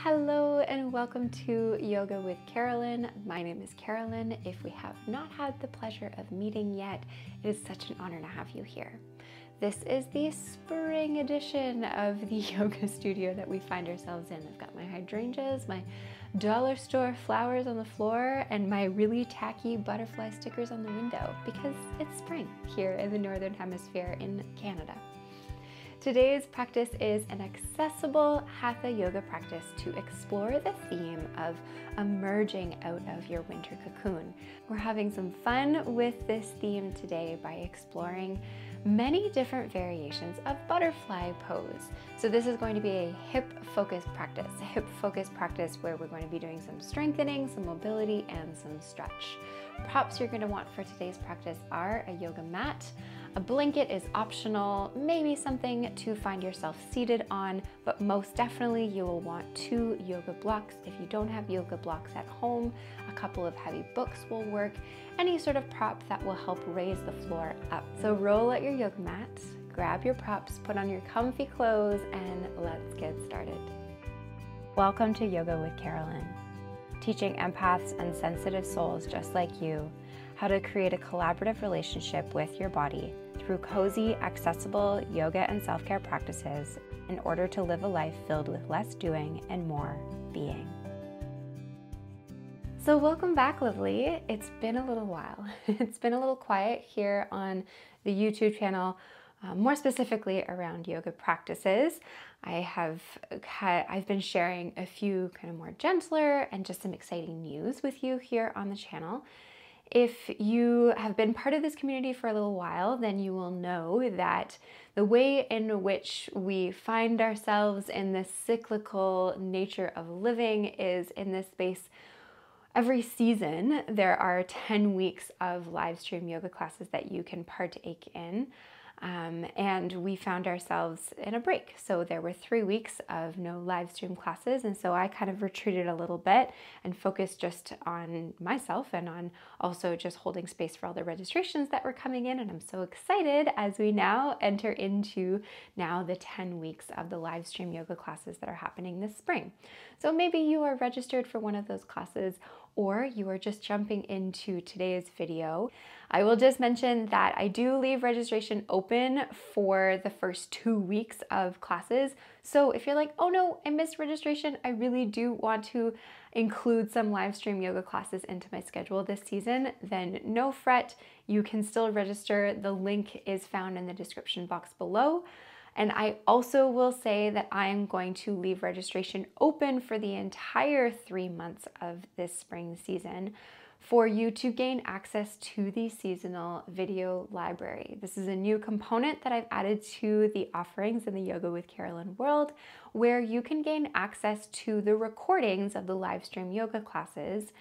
Hello and welcome to Yoga with Carolyn. My name is Carolyn. If we have not had the pleasure of meeting yet, it is such an honor to have you here. This is the spring edition of the yoga studio that we find ourselves in. I've got my hydrangeas, my dollar store flowers on the floor, and my really tacky butterfly stickers on the window because it's spring here in the Northern Hemisphere in Canada. Today's practice is an accessible Hatha yoga practice to explore the theme of emerging out of your winter cocoon. We're having some fun with this theme today by exploring many different variations of butterfly pose. So this is going to be a hip-focused practice where we're going to be doing some strengthening, some mobility, and some stretch. Props you're going to want for today's practice are a yoga mat. A blanket is optional, maybe something to find yourself seated on, but most definitely you will want 2 yoga blocks. If you don't have yoga blocks at home, a couple of heavy books will work. Any sort of prop that will help raise the floor up. So roll out your yoga mat, grab your props, put on your comfy clothes, and let's get started. Welcome to Yoga with Carolyn, teaching empaths and sensitive souls just like you how to create a collaborative relationship with your body through cozy, accessible yoga and self-care practices in order to live a life filled with less doing and more being. So welcome back, lovely. It's been a little while. It's been a little quiet here on the YouTube channel, more specifically around yoga practices. I've been sharing a few kind of more gentler and just some exciting news with you here on the channel. If you have been part of this community for a little while, then you will know that the way in which we find ourselves in this cyclical nature of living is in this space. Every season, there are 10 weeks of live stream yoga classes that you can partake in. And we found ourselves in a break. So there were 3 weeks of no live stream classes. And so I kind of retreated a little bit and focused just on myself and on also just holding space for all the registrations that were coming in. And I'm so excited as we now enter into the 10 weeks of the live stream yoga classes that are happening this spring. So maybe you are registered for one of those classes, or you are just jumping into today's video. I will just mention that I do leave registration open for the first 2 weeks of classes. So if you're like, oh no, I missed registration, I really do want to include some live stream yoga classes into my schedule this season, then no fret, you can still register. The link is found in the description box below. And I also will say that I am going to leave registration open for the entire 3 months of this spring season for you to gain access to the seasonal video library. This is a new component that I've added to the offerings in the Yoga with Carolyn world, where you can gain access to the recordings of the live stream yoga classes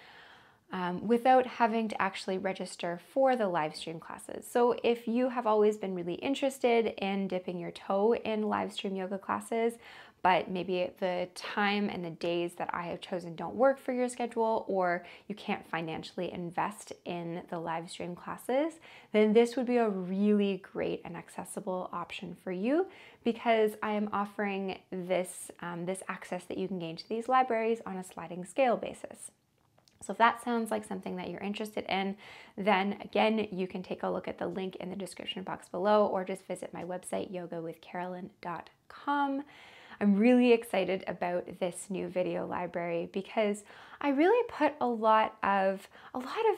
without having to actually register for the live stream classes. So if you have always been really interested in dipping your toe in live stream yoga classes, but maybe the time and the days that I have chosen don't work for your schedule, or you can't financially invest in the live stream classes, then this would be a really great and accessible option for you, because I am offering this access that you can gain to these libraries on a sliding scale basis. So if that sounds like something that you're interested in, then again, you can take a look at the link in the description box below, or just visit my website, yogawithcarolyn.com. I'm really excited about this new video library because I really put a lot of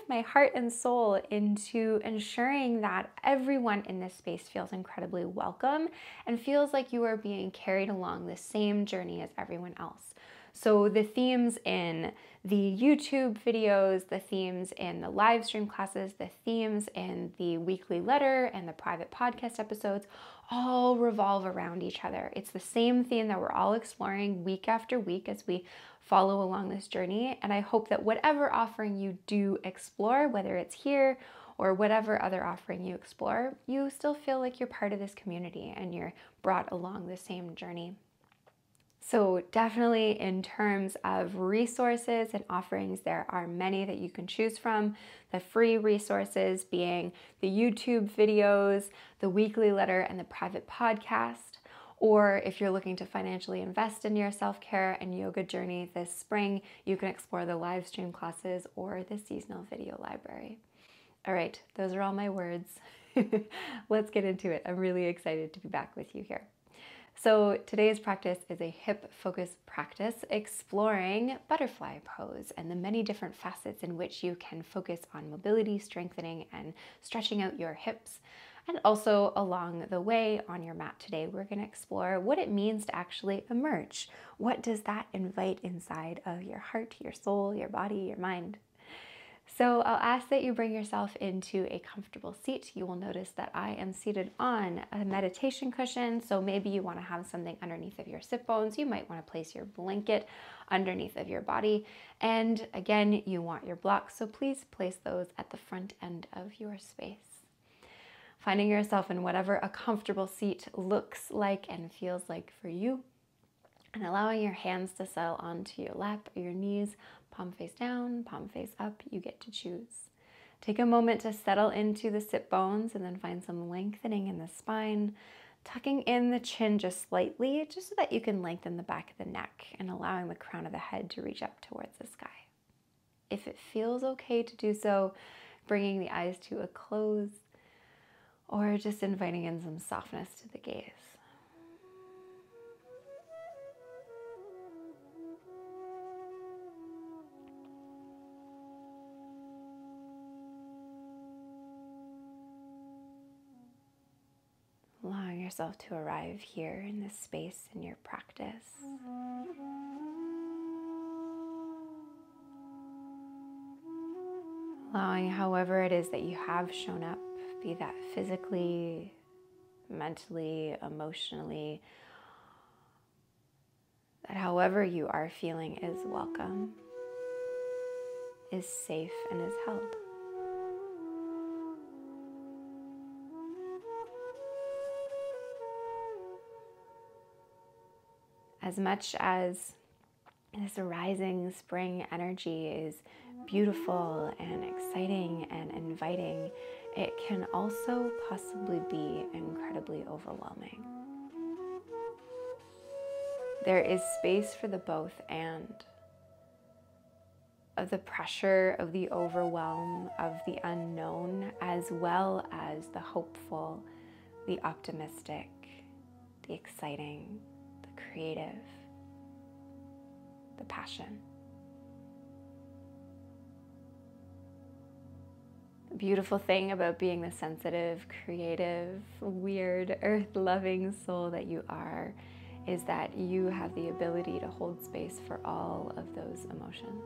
my heart and soul into ensuring that everyone in this space feels incredibly welcome and feels like you are being carried along the same journey as everyone else. So the themes in the YouTube videos, the themes in the live stream classes, the themes in the weekly letter and the private podcast episodes all revolve around each other. It's the same theme that we're all exploring week after week as we follow along this journey. And I hope that whatever offering you do explore, whether it's here or whatever other offering you explore, you still feel like you're part of this community and you're brought along the same journey. So definitely in terms of resources and offerings, there are many that you can choose from. The free resources being the YouTube videos, the weekly letter, and the private podcast. Or if you're looking to financially invest in your self-care and yoga journey this spring, you can explore the live stream classes or the seasonal video library. All right, those are all my words. Let's get into it. I'm really excited to be back with you here. So today's practice is a hip-focused practice exploring butterfly pose and the many different facets in which you can focus on mobility, strengthening, and stretching out your hips. And also along the way on your mat today, we're going to explore what it means to actually emerge. What does that invite inside of your heart, your soul, your body, your mind? So I'll ask that you bring yourself into a comfortable seat. You will notice that I am seated on a meditation cushion. So maybe you want to have something underneath of your sit bones. You might want to place your blanket underneath of your body. And again, you want your blocks. So please place those at the front end of your space. Finding yourself in whatever a comfortable seat looks like and feels like for you. And allowing your hands to settle onto your lap or your knees, palm face down, palm face up, you get to choose. Take a moment to settle into the sit bones and then find some lengthening in the spine, tucking in the chin just slightly, just so that you can lengthen the back of the neck and allowing the crown of the head to reach up towards the sky. If it feels okay to do so, bringing the eyes to a close or just inviting in some softness to the gaze. Allowing yourself to arrive here in this space in your practice. Allowing however it is that you have shown up, be that physically, mentally, emotionally, that however you are feeling is welcome, is safe, and is held. As much as this rising spring energy is beautiful and exciting and inviting, it can also possibly be incredibly overwhelming. There is space for the both and of the pressure, of the overwhelm, of the unknown, as well as the hopeful, the optimistic, the exciting, the creative, the passion. The beautiful thing about being the sensitive, creative, weird, earth-loving soul that you are is that you have the ability to hold space for all of those emotions.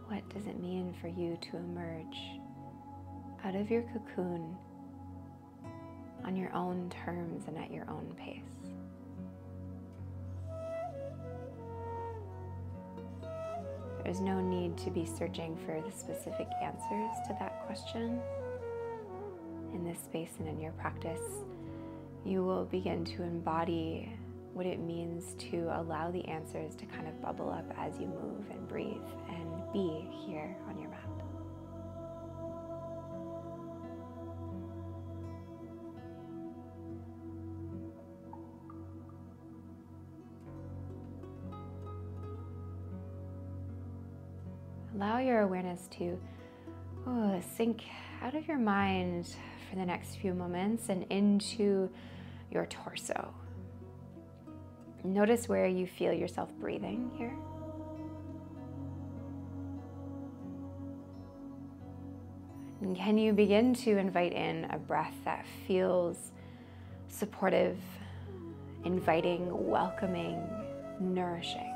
What does it mean for you to emerge out of your cocoon on your own terms and at your own pace? There's no need to be searching for the specific answers to that question. In this space and in your practice, you will begin to embody what it means to allow the answers to kind of bubble up as you move and breathe and be here on your mat. Allow your awareness to sink out of your mind for the next few moments and into your torso. Notice where you feel yourself breathing here. And can you begin to invite in a breath that feels supportive, inviting, welcoming, nourishing?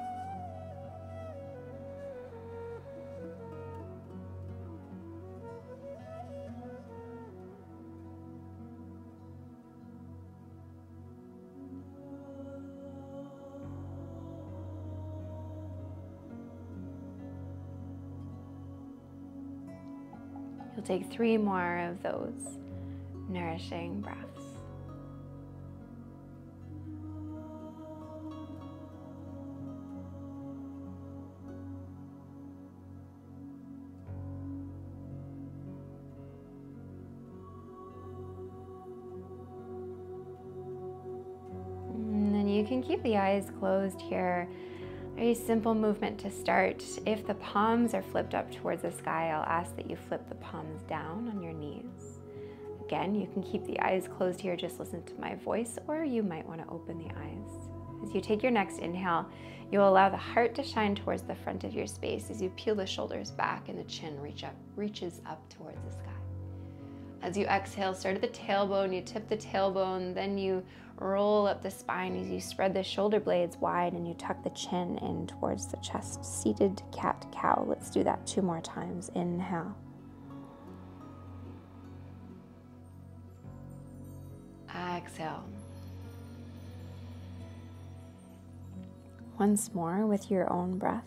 You'll take 3 more of those nourishing breaths. you can keep the eyes closed here. Very simple movement to start. If the palms are flipped up towards the sky, I'll ask that you flip the palms down on your knees. Again, you can keep the eyes closed here, just listen to my voice, or you might want to open the eyes. As you take your next inhale, you'll allow the heart to shine towards the front of your space as you peel the shoulders back and the chin reaches up towards the sky. As you exhale, start at the tailbone, you tip the tailbone, then you roll up the spine as you spread the shoulder blades wide and you tuck the chin in towards the chest. Seated cat-cow. Let's do that 2 more times. Inhale. Exhale. Once more with your own breath.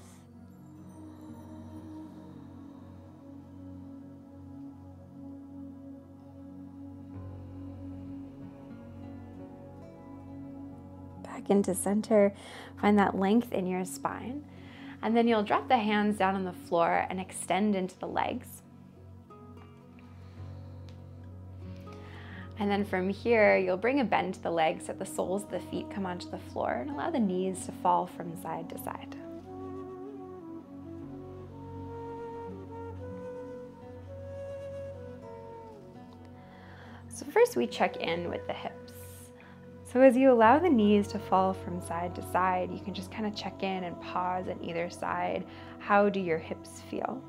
Back into center. Find that length in your spine. And then you'll drop the hands down on the floor and extend into the legs. And then from here, you'll bring a bend to the legs so that the soles of the feet come onto the floor and allow the knees to fall from side to side. So first we check in with the hips. So as you allow the knees to fall from side to side, you can just kind of check in and pause on either side. How do your hips feel?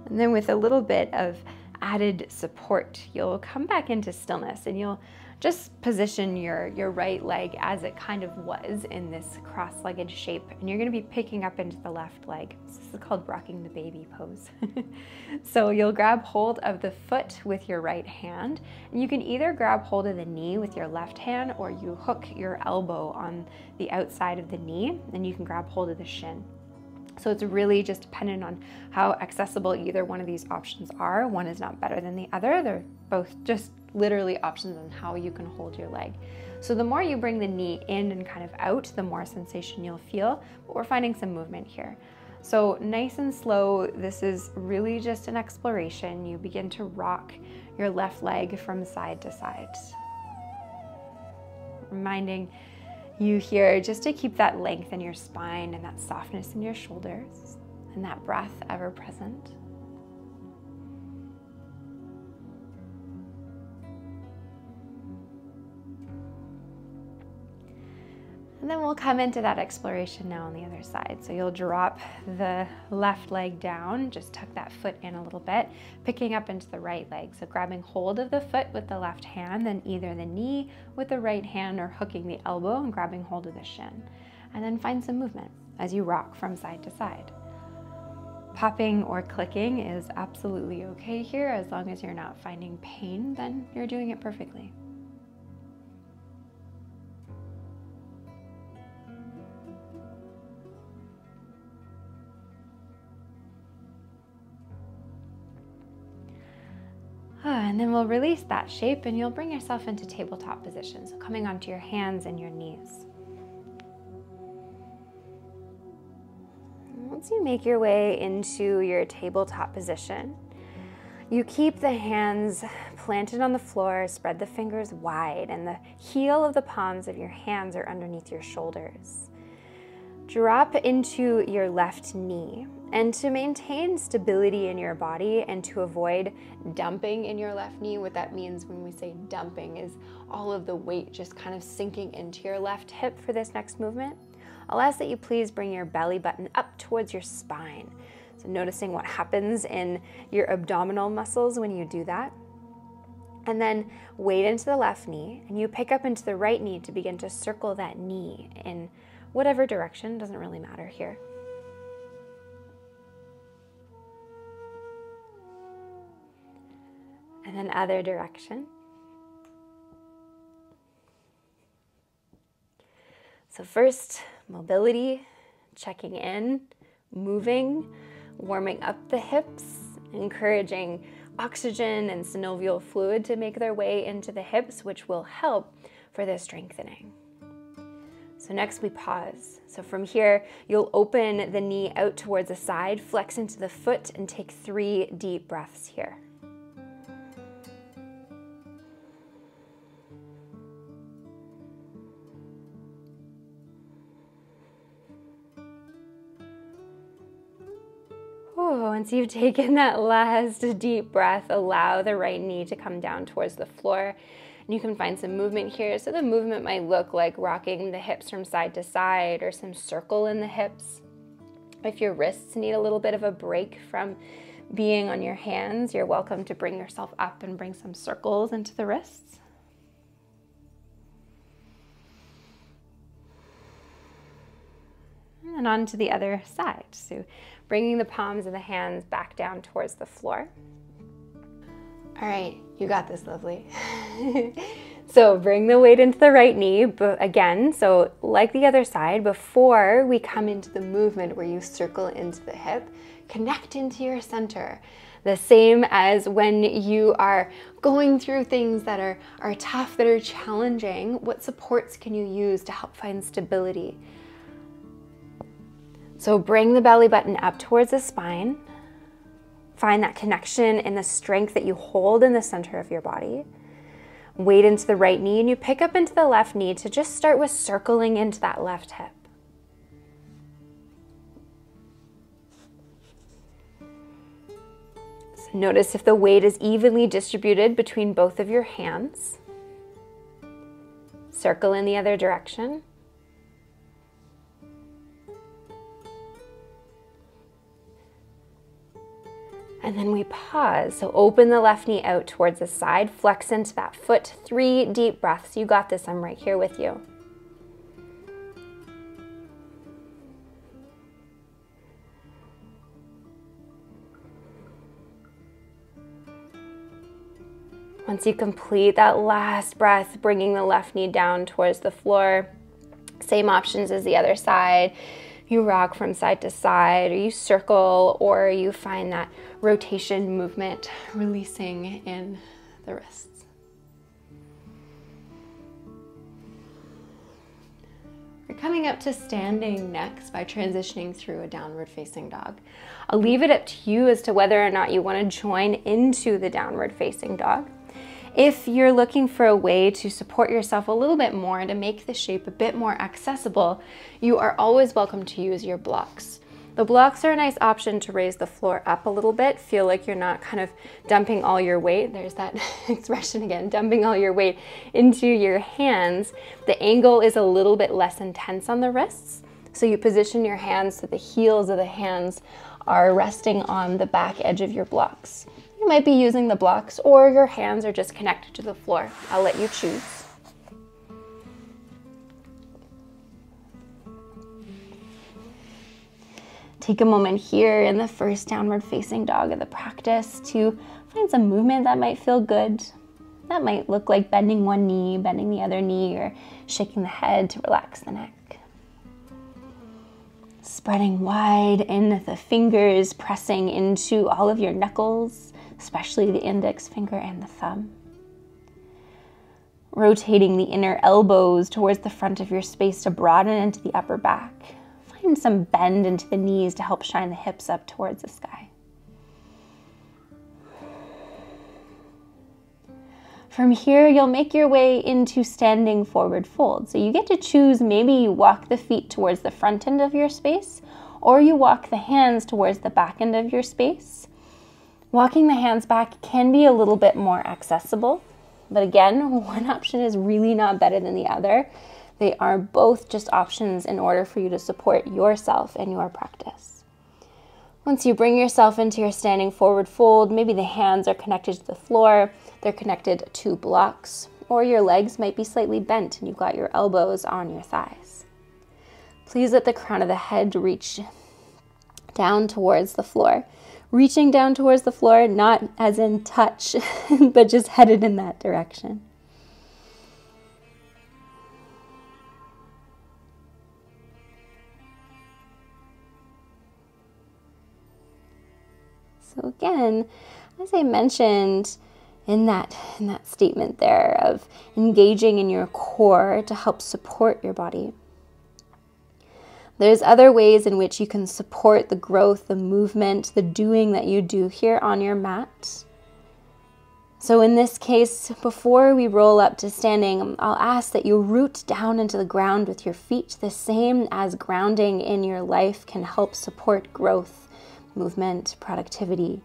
And then with a little bit of added support, you'll come back into stillness and you'll just position your right leg as it kind of was in this cross-legged shape, and you're going to be picking up into the left leg. This is called rocking the baby pose. So you'll grab hold of the foot with your right hand, and you can either grab hold of the knee with your left hand, or you hook your elbow on the outside of the knee and you can grab hold of the shin. So it's really just dependent on how accessible either one of these options are. One is not better than the other. They're both just literally options on how you can hold your leg. So the more you bring the knee in and kind of out, the more sensation you'll feel, but we're finding some movement here. So nice and slow, this is really just an exploration. You begin to rock your left leg from side to side. Reminding you here just to keep that length in your spine and that softness in your shoulders and that breath ever present. And then we'll come into that exploration now on the other side. So you'll drop the left leg down, just tuck that foot in a little bit, picking up into the right leg. So grabbing hold of the foot with the left hand, then either the knee with the right hand or hooking the elbow and grabbing hold of the shin. And then find some movement as you rock from side to side. Popping or clicking is absolutely okay here. As long as you're not finding pain, then you're doing it perfectly. And then we'll release that shape and you'll bring yourself into tabletop position. So coming onto your hands and your knees. Once you make your way into your tabletop position, you keep the hands planted on the floor, spread the fingers wide, and the heel of the palms of your hands are underneath your shoulders. Drop into your left knee, and to maintain stability in your body and to avoid dumping in your left knee, what that means when we say dumping is all of the weight just kind of sinking into your left hip for this next movement. I'll ask that you please bring your belly button up towards your spine. So noticing what happens in your abdominal muscles when you do that. And then weight into the left knee, and you pick up into the right knee to begin to circle that knee in whatever direction, doesn't really matter here. And then other direction. So first, mobility, checking in, moving, warming up the hips, encouraging oxygen and synovial fluid to make their way into the hips, which will help for the strengthening. So next we pause. So from here, you'll open the knee out towards the side, flex into the foot, and take 3 deep breaths here. Once you've taken that last deep breath, allow the right knee to come down towards the floor. And you can find some movement here. So the movement might look like rocking the hips from side to side or some circle in the hips. If your wrists need a little bit of a break from being on your hands, you're welcome to bring yourself up and bring some circles into the wrists. And on to the other side. So bringing the palms of the hands back down towards the floor. All right, you got this, lovely. So bring the weight into the right knee, but again, so like the other side, before we come into the movement where you circle into the hip, connect into your center. The same as when you are going through things that are tough, that are challenging, what supports can you use to help find stability? So bring the belly button up towards the spine. Find that connection and the strength that you hold in the center of your body. Weight into the right knee, and you pick up into the left knee to just start with circling into that left hip. So notice if the weight is evenly distributed between both of your hands. Circle in the other direction. And then we pause. So open the left knee out towards the side, flex into that foot, 3 deep breaths. You got this, I'm right here with you. Once you complete that last breath, bringing the left knee down towards the floor, same options as the other side. You rock from side to side, or you circle, or you find that rotation movement releasing in the wrists. We're coming up to standing next by transitioning through a downward facing dog. I'll leave it up to you as to whether or not you want to join into the downward facing dog. If you're looking for a way to support yourself a little bit more and to make the shape a bit more accessible, you are always welcome to use your blocks. The blocks are a nice option to raise the floor up a little bit, feel like you're not kind of dumping all your weight, there's that expression again, dumping all your weight into your hands. The angle is a little bit less intense on the wrists, so you position your hands so the heels of the hands are resting on the back edge of your blocks. You might be using the blocks, or your hands are just connected to the floor. I'll let you choose. Take a moment here in the first downward facing dog of the practice to find some movement that might feel good. That might look like bending one knee, bending the other knee, or shaking the head to relax the neck. Spreading wide in the fingers, pressing into all of your knuckles, especially the index finger and the thumb. Rotating the inner elbows towards the front of your space to broaden into the upper back. Find some bend into the knees to help shine the hips up towards the sky. From here, you'll make your way into standing forward fold. So you get to choose, maybe you walk the feet towards the front end of your space, or you walk the hands towards the back end of your space. Walking the hands back can be a little bit more accessible, but again, one option is really not better than the other. They are both just options in order for you to support yourself and your practice. Once you bring yourself into your standing forward fold, maybe the hands are connected to the floor, they're connected to blocks, or your legs might be slightly bent and you've got your elbows on your thighs. Please let the crown of the head reach down towards the floor. Reaching down towards the floor, not as in touch, but just headed in that direction. So again, as I mentioned in that statement there of engaging in your core to help support your body, there's other ways in which you can support the growth, the movement, the doing that you do here on your mat. So in this case, before we roll up to standing, I'll ask that you root down into the ground with your feet, the same as grounding in your life can help support growth movement, productivity.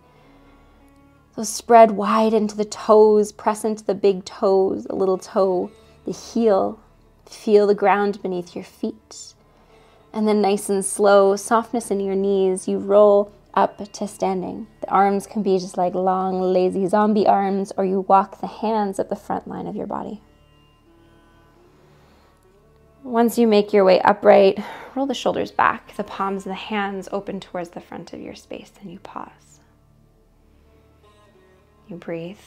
So spread wide into the toes, press into the big toes, the little toe, the heel. Feel the ground beneath your feet. And then nice and slow, softness in your knees, you roll up to standing. The arms can be just like long, lazy zombie arms, or you walk the hands up the front line of your body. Once you make your way upright, roll the shoulders back, the palms of the hands open towards the front of your space, and you pause. You breathe.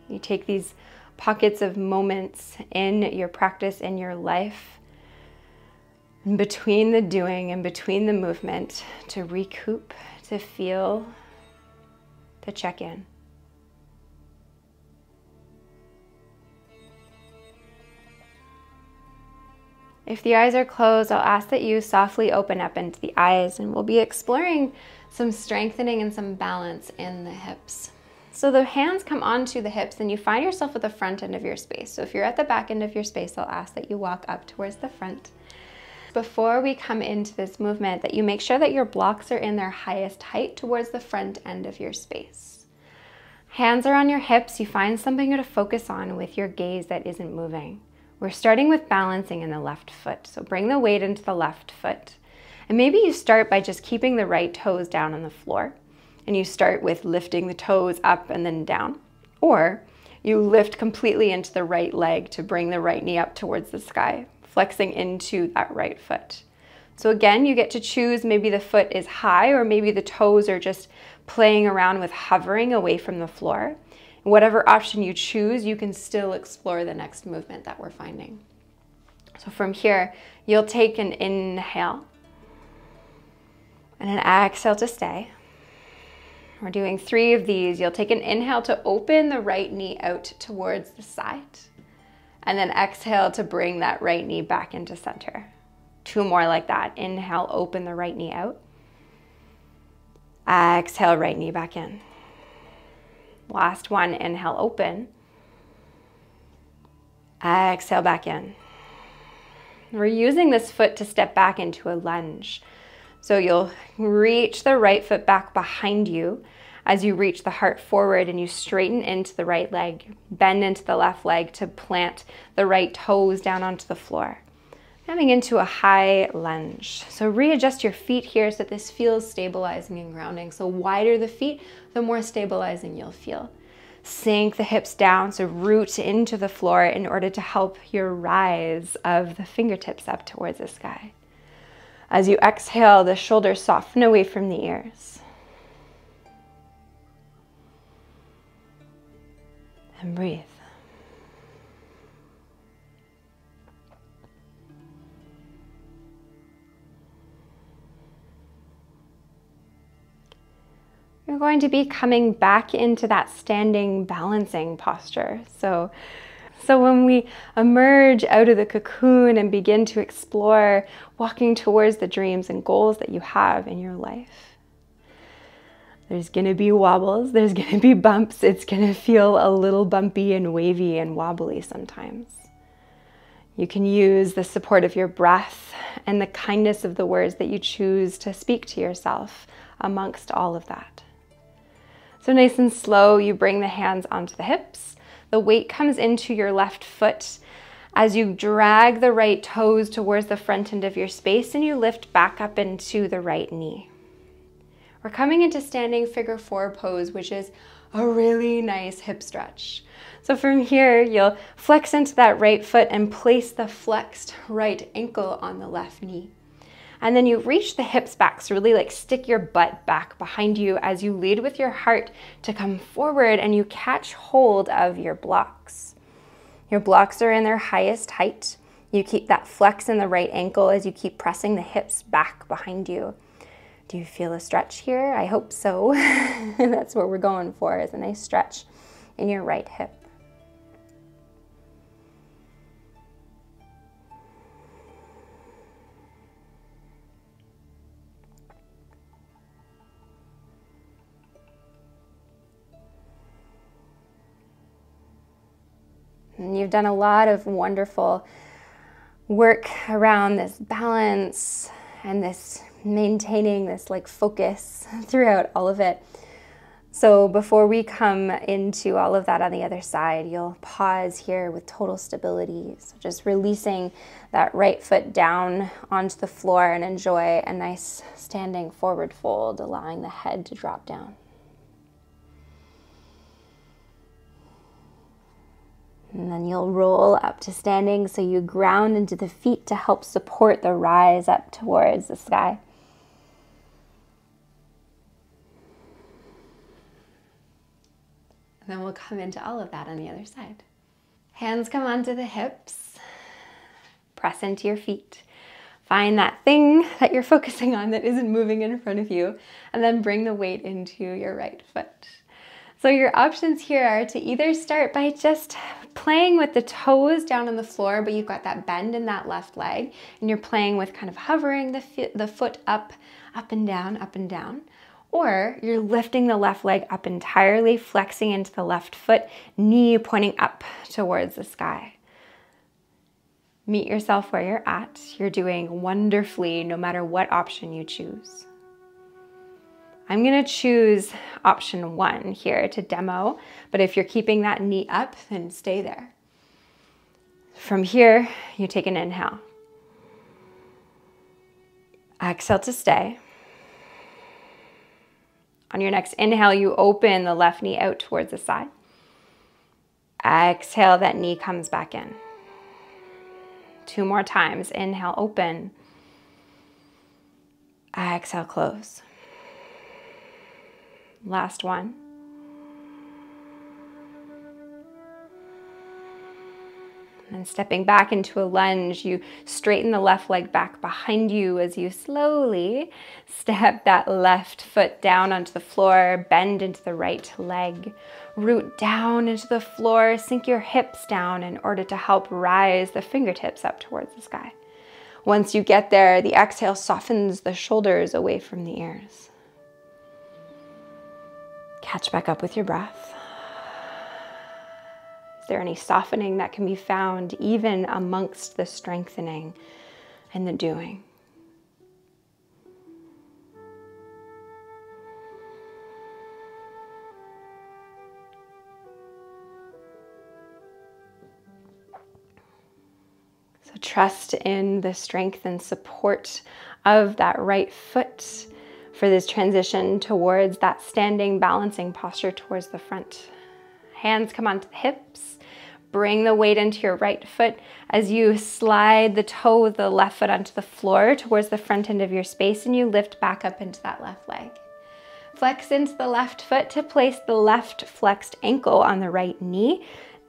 You take these pockets of moments in your practice, in your life, in between the doing and between the movement, to recoup, to feel, to check in. If the eyes are closed, I'll ask that you softly open up into the eyes, and we'll be exploring some strengthening and some balance in the hips. So the hands come onto the hips and you find yourself at the front end of your space. So if you're at the back end of your space, I'll ask that you walk up towards the front. Before we come into this movement, that you make sure that your blocks are in their highest height towards the front end of your space. Hands are on your hips. You find something to focus on with your gaze that isn't moving. We're starting with balancing in the left foot. So bring the weight into the left foot. And maybe you start by just keeping the right toes down on the floor. And you start with lifting the toes up and then down. Or you lift completely into the right leg to bring the right knee up towards the sky, flexing into that right foot. So again, you get to choose, maybe the foot is high or maybe the toes are just playing around with hovering away from the floor. Whatever option you choose, you can still explore the next movement that we're finding. So from here, you'll take an inhale and an exhale to stay. We're doing 3 of these. You'll take an inhale to open the right knee out towards the side, and then exhale to bring that right knee back into center. 2 more like that. Inhale, open the right knee out. Exhale, right knee back in. Last one, inhale, open. Exhale, back in. We're using this foot to step back into a lunge. So you'll reach the right foot back behind you as you reach the heart forward, and you straighten into the right leg, bend into the left leg to plant the right toes down onto the floor. Coming into a high lunge. So readjust your feet here so that this feels stabilizing and grounding. So wider the feet, the more stabilizing you'll feel. Sink the hips down, so root into the floor in order to help your rise of the fingertips up towards the sky. As you exhale, the shoulders soften away from the ears. And breathe. You're going to be coming back into that standing balancing posture. So when we emerge out of the cocoon and begin to explore walking towards the dreams and goals that you have in your life, there's going to be wobbles, there's going to be bumps, it's going to feel a little bumpy and wavy and wobbly sometimes. You can use the support of your breath and the kindness of the words that you choose to speak to yourself amongst all of that. So nice and slow, you bring the hands onto the hips. The weight comes into your left foot as you drag the right toes towards the front end of your space, and you lift back up into the right knee. We're coming into standing figure 4 pose, which is a really nice hip stretch. So from here, you'll flex into that right foot and place the flexed right ankle on the left knee. And then you reach the hips back, so really like stick your butt back behind you as you lead with your heart to come forward, and you catch hold of your blocks. Your blocks are in their highest height. You keep that flex in the right ankle as you keep pressing the hips back behind you. Do you feel a stretch here? I hope so. That's what we're going for, is a nice stretch in your right hip. And you've done a lot of wonderful work around this balance and this maintaining this like focus throughout all of it. So before we come into all of that on the other side, you'll pause here with total stability. So just releasing that right foot down onto the floor and enjoy a nice standing forward fold, allowing the head to drop down. And then you'll roll up to standing, so you ground into the feet to help support the rise up towards the sky. And then we'll come into all of that on the other side. Hands come onto the hips. Press into your feet. Find that thing that you're focusing on that isn't moving in front of you, and then bring the weight into your right foot. So your options here are to either start by just playing with the toes down on the floor, but you've got that bend in that left leg, and you're playing with kind of hovering the foot up and down. Or you're lifting the left leg up entirely, flexing into the left foot, knee pointing up towards the sky. Meet yourself where you're at. You're doing wonderfully no matter what option you choose. I'm going to choose option 1 here to demo, but if you're keeping that knee up, then stay there. From here, you take an inhale. Exhale to stay. On your next inhale, you open the left knee out towards the side. Exhale, that knee comes back in. 2 more times. Inhale, open. Exhale, close. Last one. And stepping back into a lunge, you straighten the left leg back behind you as you slowly step that left foot down onto the floor, bend into the right leg, root down into the floor, sink your hips down in order to help rise the fingertips up towards the sky. Once you get there, the exhale softens the shoulders away from the ears. Catch back up with your breath. Is there any softening that can be found even amongst the strengthening and the doing? So trust in the strength and support of that right foot for this transition towards that standing balancing posture towards the front. Hands come onto the hips. Bring the weight into your right foot as you slide the toe of the left foot onto the floor towards the front end of your space, and you lift back up into that left leg. Flex into the left foot to place the left flexed ankle on the right knee.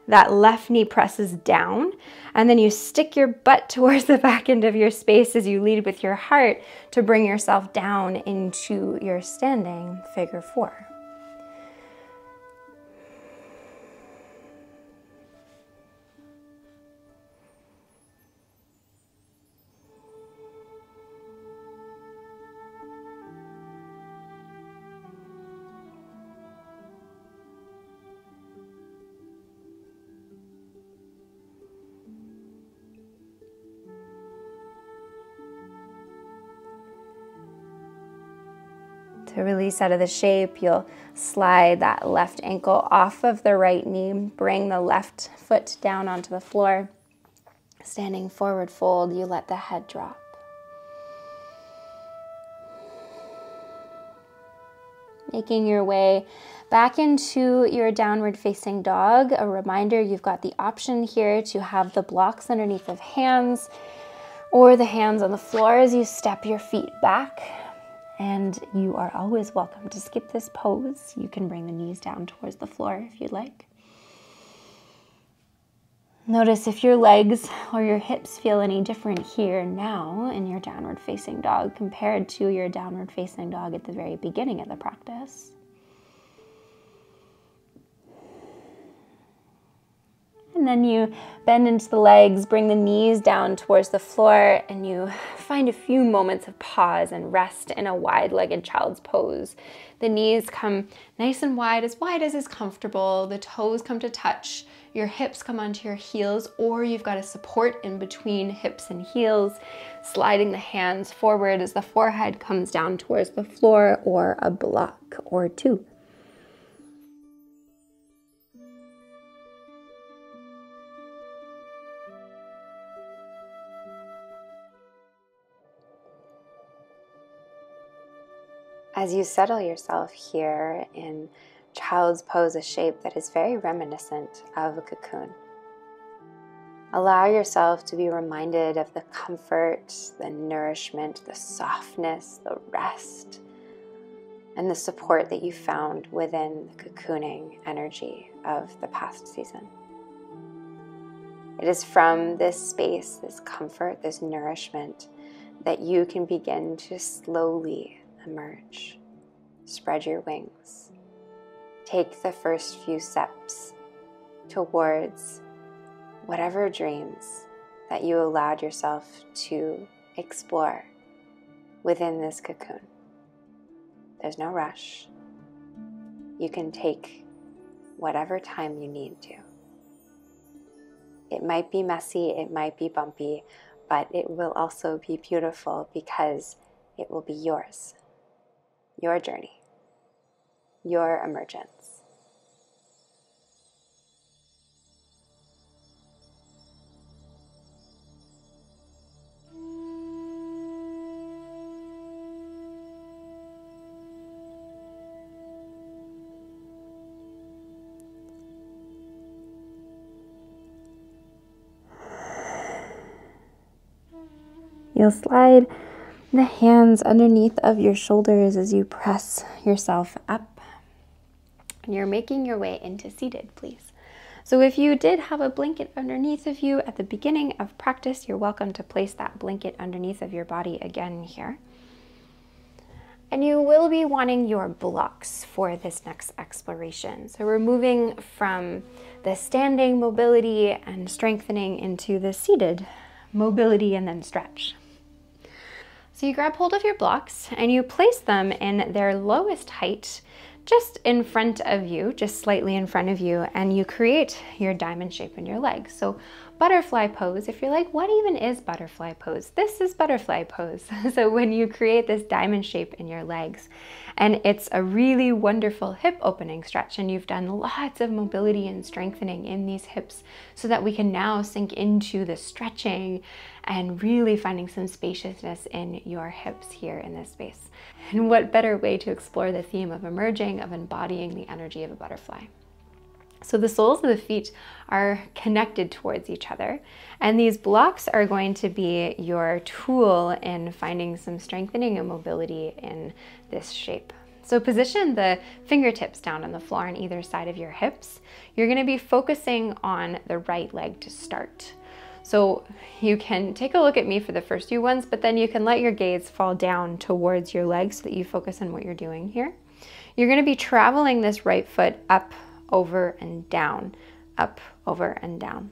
That left knee presses down, and then you stick your butt towards the back end of your space as you lead with your heart to bring yourself down into your standing figure 4. To release out of the shape, you'll slide that left ankle off of the right knee, bring the left foot down onto the floor. Standing forward fold, you let the head drop. Making your way back into your downward facing dog. A reminder, you've got the option here to have the blocks underneath of hands or the hands on the floor as you step your feet back. And you are always welcome to skip this pose. You can bring the knees down towards the floor if you'd like. Notice if your legs or your hips feel any different here now in your downward facing dog compared to your downward facing dog at the very beginning of the practice. And then you bend into the legs, bring the knees down towards the floor, and you find a few moments of pause and rest in a wide-legged child's pose. The knees come nice and wide as is comfortable. The toes come to touch your hips come onto your heels, or you've got a support in between hips and heels, sliding the hands forward as the forehead comes down towards the floor, or a block or two. As you settle yourself here in child's pose, a shape that is very reminiscent of a cocoon, allow yourself to be reminded of the comfort, the nourishment, the softness, the rest, and the support that you found within the cocooning energy of the past season. It is from this space, this comfort, this nourishment, that you can begin to slowly emerge. Spread your wings. Take the first few steps towards whatever dreams that you allowed yourself to explore within this cocoon. There's no rush. You can take whatever time you need to. It might be messy, it might be bumpy, but it will also be beautiful because it will be yours. Your journey, your emergence. You'll slide the hands underneath of your shoulders as you press yourself up. And you're making your way into seated, please. So if you did have a blanket underneath of you at the beginning of practice, you're welcome to place that blanket underneath of your body again here. And you will be wanting your blocks for this next exploration. So we're moving from the standing mobility and strengthening into the seated mobility and then stretch. So you grab hold of your blocks and you place them in their lowest height, just in front of you, just slightly in front of you, and you create your diamond shape in your legs. So butterfly pose, if you're like, what even is butterfly pose? This is butterfly pose. So when you create this diamond shape in your legs, and it's a really wonderful hip opening stretch, and you've done lots of mobility and strengthening in these hips so that we can now sink into the stretching and really finding some spaciousness in your hips here in this space. And what better way to explore the theme of emerging, of embodying the energy of a butterfly. So the soles of the feet are connected towards each other, and these blocks are going to be your tool in finding some strengthening and mobility in this shape. So position the fingertips down on the floor on either side of your hips. You're going to be focusing on the right leg to start. So you can take a look at me for the first few ones, but then you can let your gaze fall down towards your legs so that you focus on what you're doing here. You're going to be traveling this right foot up, over, and down, up, over, and down.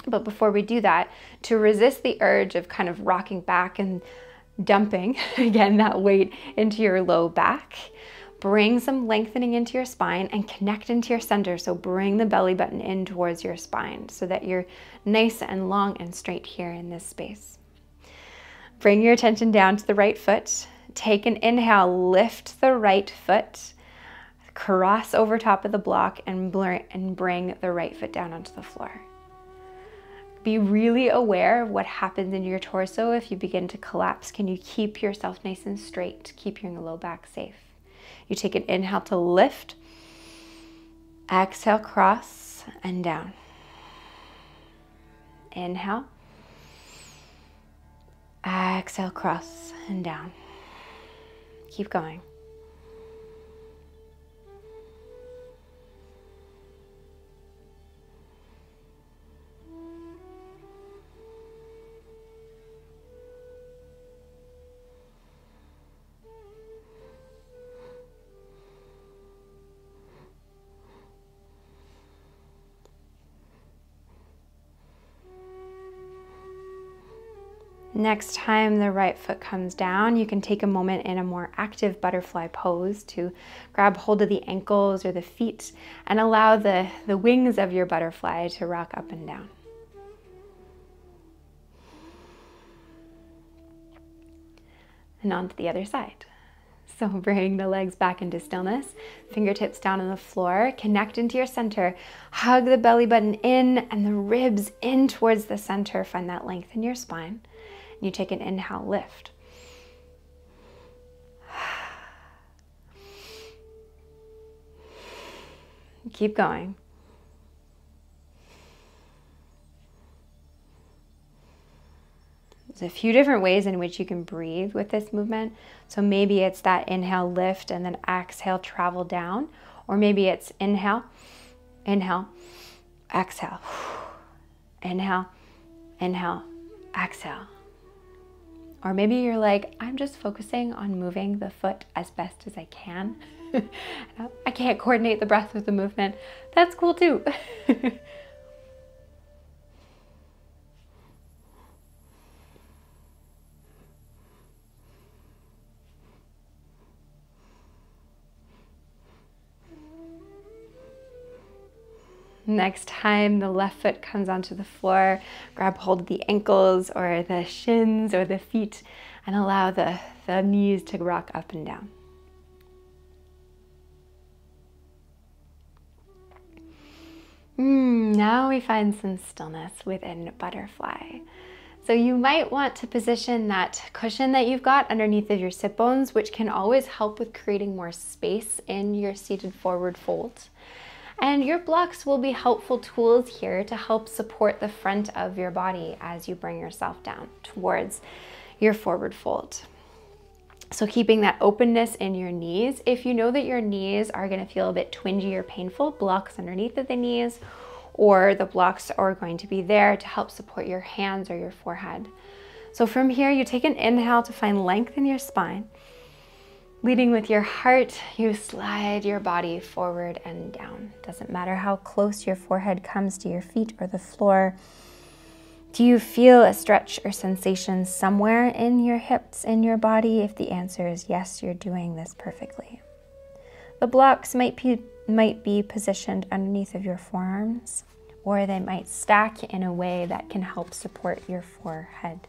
But before we do that, to resist the urge of kind of rocking back and dumping, again, that weight into your low back, bring some lengthening into your spine and connect into your center. So bring the belly button in towards your spine so that you're nice and long and straight here in this space. Bring your attention down to the right foot. Take an inhale, lift the right foot, cross over top of the block, and bring the right foot down onto the floor. Be really aware of what happens in your torso if you begin to collapse. Can you keep yourself nice and straight? Keep your low back safe. You take an inhale to lift, exhale, cross, and down. Inhale, exhale, cross, and down. Keep going. Next time the right foot comes down, you can take a moment in a more active butterfly pose to grab hold of the ankles or the feet and allow the wings of your butterfly to rock up and down. And on to the other side. So bring the legs back into stillness, fingertips down on the floor, connect into your center, hug the belly button in and the ribs in towards the center. Find that length in your spine. And you take an inhale, lift. Keep going. There's a few different ways in which you can breathe with this movement. So maybe it's that inhale, lift, and then exhale, travel down. Or maybe it's inhale, inhale, exhale. Inhale, inhale, exhale. Or maybe you're like, I'm just focusing on moving the foot as best as I can. I can't coordinate the breath with the movement. That's cool too. Next time the left foot comes onto the floor, grab hold of the ankles or the shins or the feet and allow the knees to rock up and down. Now we find some stillness within butterfly. So you might want to position that cushion that you've got underneath of your sit bones, which can always help with creating more space in your seated forward fold. And your blocks will be helpful tools here to help support the front of your body as you bring yourself down towards your forward fold. So keeping that openness in your knees. If you know that your knees are going to feel a bit twingy or painful, blocks underneath of the knees, or the blocks are going to be there to help support your hands or your forehead. So from here, you take an inhale to find length in your spine. Leading with your heart, you slide your body forward and down. Doesn't matter how close your forehead comes to your feet or the floor. Do you feel a stretch or sensation somewhere in your hips, in your body? If the answer is yes, you're doing this perfectly. The blocks might be positioned underneath of your forearms, or they might stack in a way that can help support your forehead.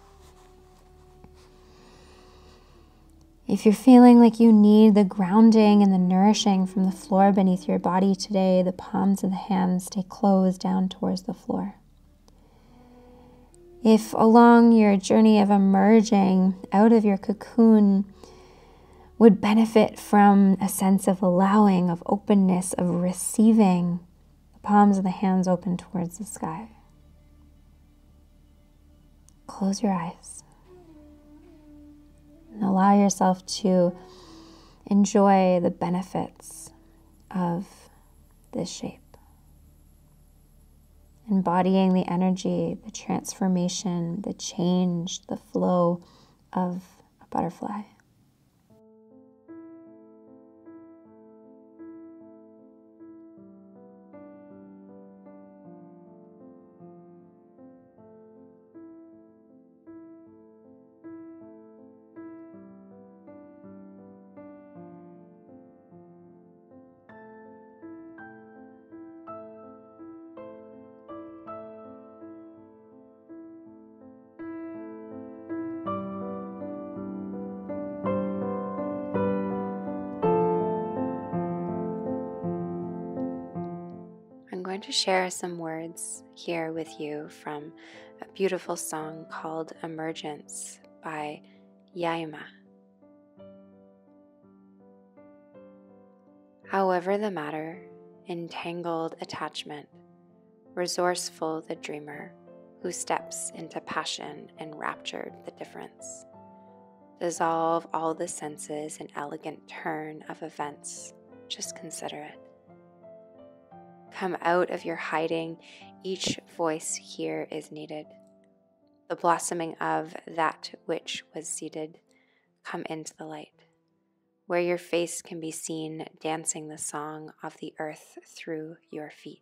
If you're feeling like you need the grounding and the nourishing from the floor beneath your body today, the palms of the hands stay closed down towards the floor. If along your journey of emerging out of your cocoon would benefit from a sense of allowing, of openness, of receiving, the palms of the hands open towards the sky. Close your eyes. And allow yourself to enjoy the benefits of this shape. Embodying the energy, the transformation, the change, the flow of a butterfly. I'm going to share some words here with you from a beautiful song called Emergence by Yaima. However the matter, entangled attachment, resourceful the dreamer who steps into passion enraptured the difference. Dissolve all the senses in elegant turn of events, just consider it. Come out of your hiding, each voice here is needed. The blossoming of that which was seeded, come into the light, where your face can be seen dancing the song of the earth through your feet.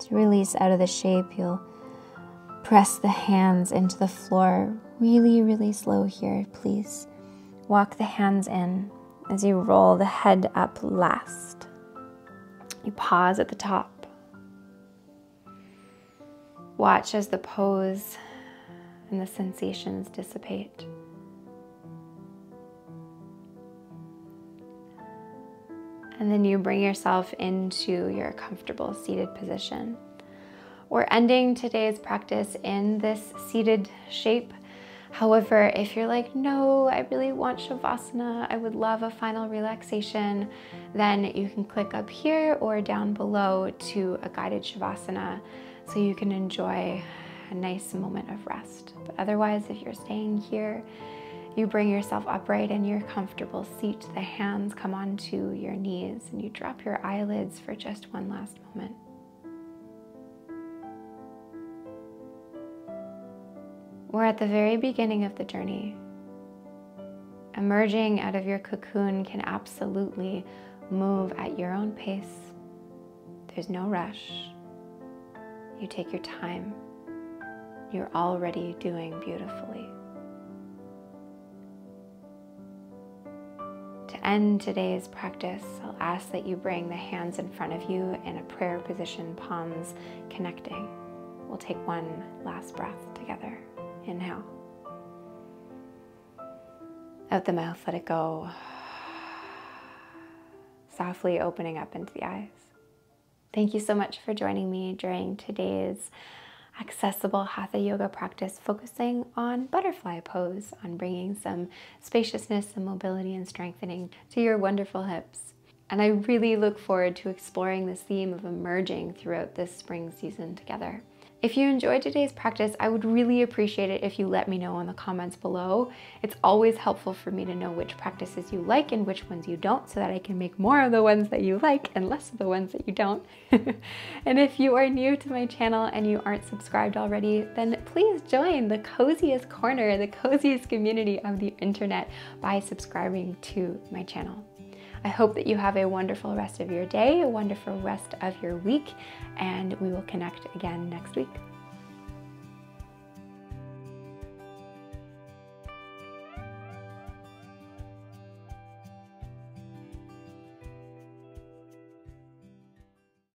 To release out of the shape, you'll press the hands into the floor. Really, really slow here, please. Walk the hands in as you roll the head up last. You pause at the top. Watch as the pose and the sensations dissipate. And then you bring yourself into your comfortable seated position. We're ending today's practice in this seated shape. However, if you're like, no, I really want Shavasana, I would love a final relaxation, then you can click up here or down below to a guided Shavasana so you can enjoy a nice moment of rest. But otherwise, if you're staying here, you bring yourself upright in your comfortable seat. The hands come onto your knees and you drop your eyelids for just one last moment. We're at the very beginning of the journey. Emerging out of your cocoon can absolutely move at your own pace. There's no rush. You take your time. You're already doing beautifully. To end today's practice, I'll ask that you bring the hands in front of you in a prayer position, palms connecting. We'll take one last breath together. Inhale. Out the mouth, let it go. Softly opening up into the eyes. Thank you so much for joining me during today's accessible Hatha yoga practice, focusing on butterfly pose, on bringing some spaciousness and mobility and strengthening to your wonderful hips. And I really look forward to exploring this theme of emerging throughout this spring season together. If you enjoyed today's practice, I would really appreciate it if you let me know in the comments below. It's always helpful for me to know which practices you like and which ones you don't, so that I can make more of the ones that you like and less of the ones that you don't. And if you are new to my channel and you aren't subscribed already, then please join the coziest corner, the coziest community of the internet by subscribing to my channel. I hope that you have a wonderful rest of your day, a wonderful rest of your week, and we will connect again next week.